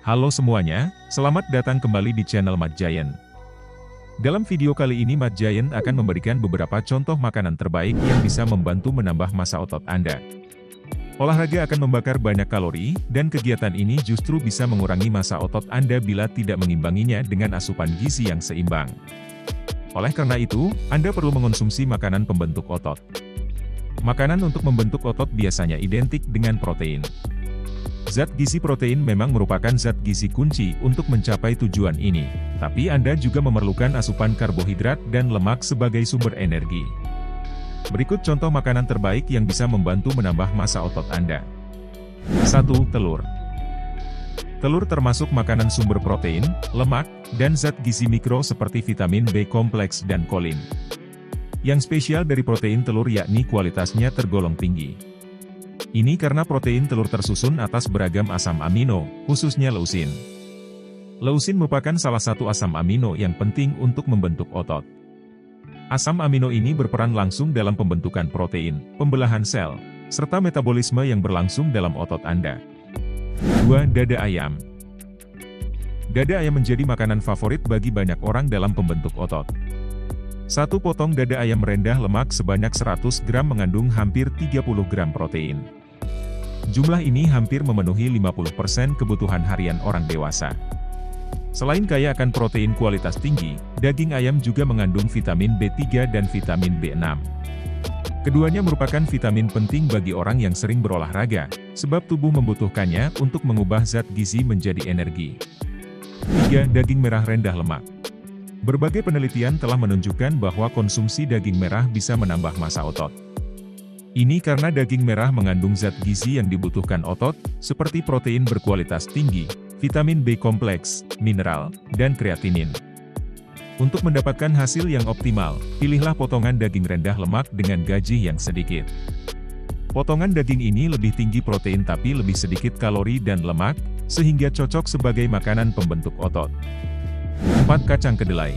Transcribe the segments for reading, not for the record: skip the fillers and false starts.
Halo semuanya, selamat datang kembali di channel Mat Giant. Dalam video kali ini Mat Giant akan memberikan beberapa contoh makanan terbaik yang bisa membantu menambah massa otot Anda. Olahraga akan membakar banyak kalori, dan kegiatan ini justru bisa mengurangi massa otot Anda bila tidak mengimbanginya dengan asupan gizi yang seimbang. Oleh karena itu, Anda perlu mengonsumsi makanan pembentuk otot. Makanan untuk membentuk otot biasanya identik dengan protein. Zat gizi protein memang merupakan zat gizi kunci untuk mencapai tujuan ini, tapi Anda juga memerlukan asupan karbohidrat dan lemak sebagai sumber energi. Berikut contoh makanan terbaik yang bisa membantu menambah massa otot Anda. 1. Telur. Telur termasuk makanan sumber protein, lemak, dan zat gizi mikro seperti vitamin B kompleks dan kolin. Yang spesial dari protein telur yakni kualitasnya tergolong tinggi. Ini karena protein telur tersusun atas beragam asam amino, khususnya leusin. Leusin merupakan salah satu asam amino yang penting untuk membentuk otot. Asam amino ini berperan langsung dalam pembentukan protein, pembelahan sel, serta metabolisme yang berlangsung dalam otot Anda. 2. Dada ayam. Dada ayam menjadi makanan favorit bagi banyak orang dalam pembentuk otot. Satu potong dada ayam rendah lemak sebanyak 100 gram mengandung hampir 30 gram protein. Jumlah ini hampir memenuhi 50% kebutuhan harian orang dewasa. Selain kaya akan protein kualitas tinggi, daging ayam juga mengandung vitamin B3 dan vitamin B6. Keduanya merupakan vitamin penting bagi orang yang sering berolahraga, sebab tubuh membutuhkannya untuk mengubah zat gizi menjadi energi. 3. Daging merah rendah lemak. Berbagai penelitian telah menunjukkan bahwa konsumsi daging merah bisa menambah massa otot. Ini karena daging merah mengandung zat gizi yang dibutuhkan otot, seperti protein berkualitas tinggi, vitamin B kompleks, mineral, dan kreatinin. Untuk mendapatkan hasil yang optimal, pilihlah potongan daging rendah lemak dengan gaji yang sedikit. Potongan daging ini lebih tinggi protein tapi lebih sedikit kalori dan lemak, sehingga cocok sebagai makanan pembentuk otot. 4. Kacang kedelai.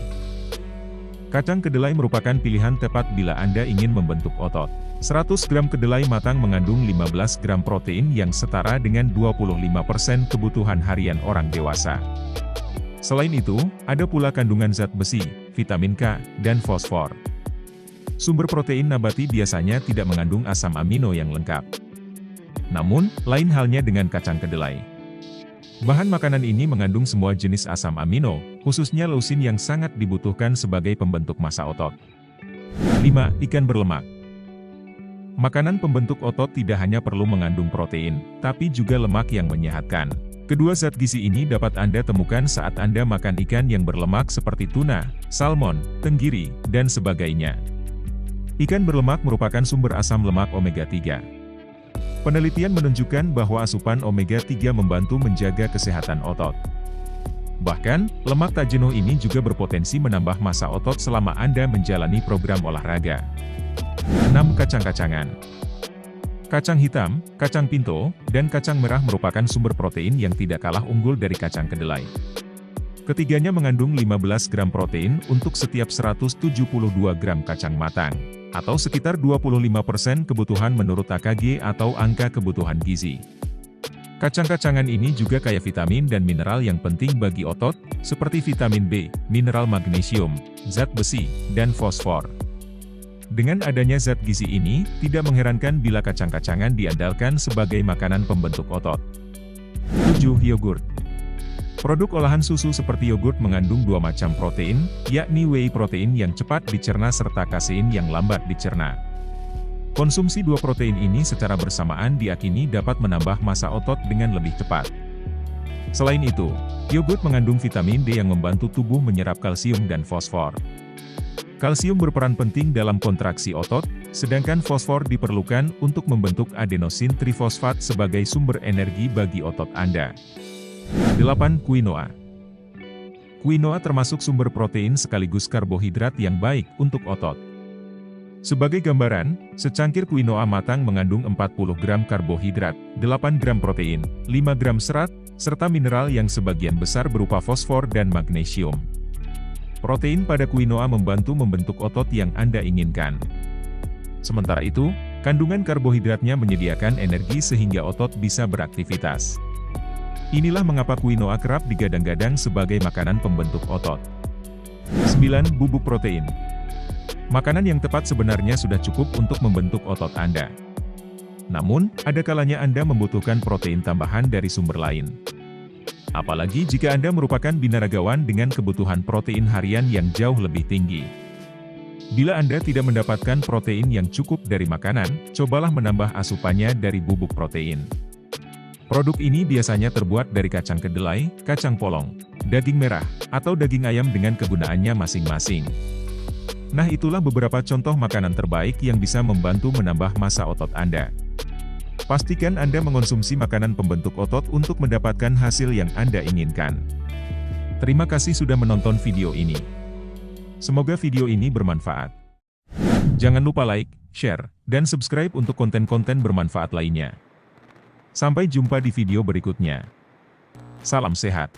Kacang kedelai merupakan pilihan tepat bila Anda ingin membentuk otot. 100 gram kedelai matang mengandung 15 gram protein yang setara dengan 25% kebutuhan harian orang dewasa. Selain itu, ada pula kandungan zat besi, vitamin K, dan fosfor. Sumber protein nabati biasanya tidak mengandung asam amino yang lengkap. Namun, lain halnya dengan kacang kedelai. Bahan makanan ini mengandung semua jenis asam amino, khususnya leusin yang sangat dibutuhkan sebagai pembentuk massa otot. 5. Ikan berlemak. Makanan pembentuk otot tidak hanya perlu mengandung protein, tapi juga lemak yang menyehatkan. Kedua zat gizi ini dapat Anda temukan saat Anda makan ikan yang berlemak seperti tuna, salmon, tenggiri, dan sebagainya. Ikan berlemak merupakan sumber asam lemak omega 3. Penelitian menunjukkan bahwa asupan omega 3 membantu menjaga kesehatan otot. Bahkan, lemak tak jenuh ini juga berpotensi menambah massa otot selama Anda menjalani program olahraga. 6. Kacang-kacangan. Kacang hitam, kacang pinto, dan kacang merah merupakan sumber protein yang tidak kalah unggul dari kacang kedelai. Ketiganya mengandung 15 gram protein untuk setiap 172 gram kacang matang, atau sekitar 25% kebutuhan menurut AKG atau angka kebutuhan gizi. Kacang-kacangan ini juga kaya vitamin dan mineral yang penting bagi otot, seperti vitamin B, mineral magnesium, zat besi, dan fosfor. Dengan adanya zat gizi ini, tidak mengherankan bila kacang-kacangan diandalkan sebagai makanan pembentuk otot. 7. Yogurt. Produk olahan susu seperti yogurt mengandung dua macam protein, yakni whey protein yang cepat dicerna serta kasein yang lambat dicerna. Konsumsi dua protein ini secara bersamaan diyakini dapat menambah massa otot dengan lebih cepat. Selain itu, yogurt mengandung vitamin D yang membantu tubuh menyerap kalsium dan fosfor. Kalsium berperan penting dalam kontraksi otot, sedangkan fosfor diperlukan untuk membentuk adenosin trifosfat sebagai sumber energi bagi otot Anda. 8. Quinoa. Quinoa termasuk sumber protein sekaligus karbohidrat yang baik untuk otot. Sebagai gambaran, secangkir quinoa matang mengandung 40 gram karbohidrat, 8 gram protein, 5 gram serat, serta mineral yang sebagian besar berupa fosfor dan magnesium. Protein pada quinoa membantu membentuk otot yang Anda inginkan. Sementara itu, kandungan karbohidratnya menyediakan energi sehingga otot bisa beraktivitas. Inilah mengapa quinoa kerap digadang-gadang sebagai makanan pembentuk otot. 9. Bubuk protein. Makanan yang tepat sebenarnya sudah cukup untuk membentuk otot Anda. Namun, ada kalanya Anda membutuhkan protein tambahan dari sumber lain. Apalagi jika Anda merupakan binaragawan dengan kebutuhan protein harian yang jauh lebih tinggi. Bila Anda tidak mendapatkan protein yang cukup dari makanan, cobalah menambah asupannya dari bubuk protein. Produk ini biasanya terbuat dari kacang kedelai, kacang polong, daging merah, atau daging ayam dengan kegunaannya masing-masing. Nah, itulah beberapa contoh makanan terbaik yang bisa membantu menambah massa otot Anda. Pastikan Anda mengonsumsi makanan pembentuk otot untuk mendapatkan hasil yang Anda inginkan. Terima kasih sudah menonton video ini. Semoga video ini bermanfaat. Jangan lupa like, share, dan subscribe untuk konten-konten bermanfaat lainnya. Sampai jumpa di video berikutnya. Salam sehat.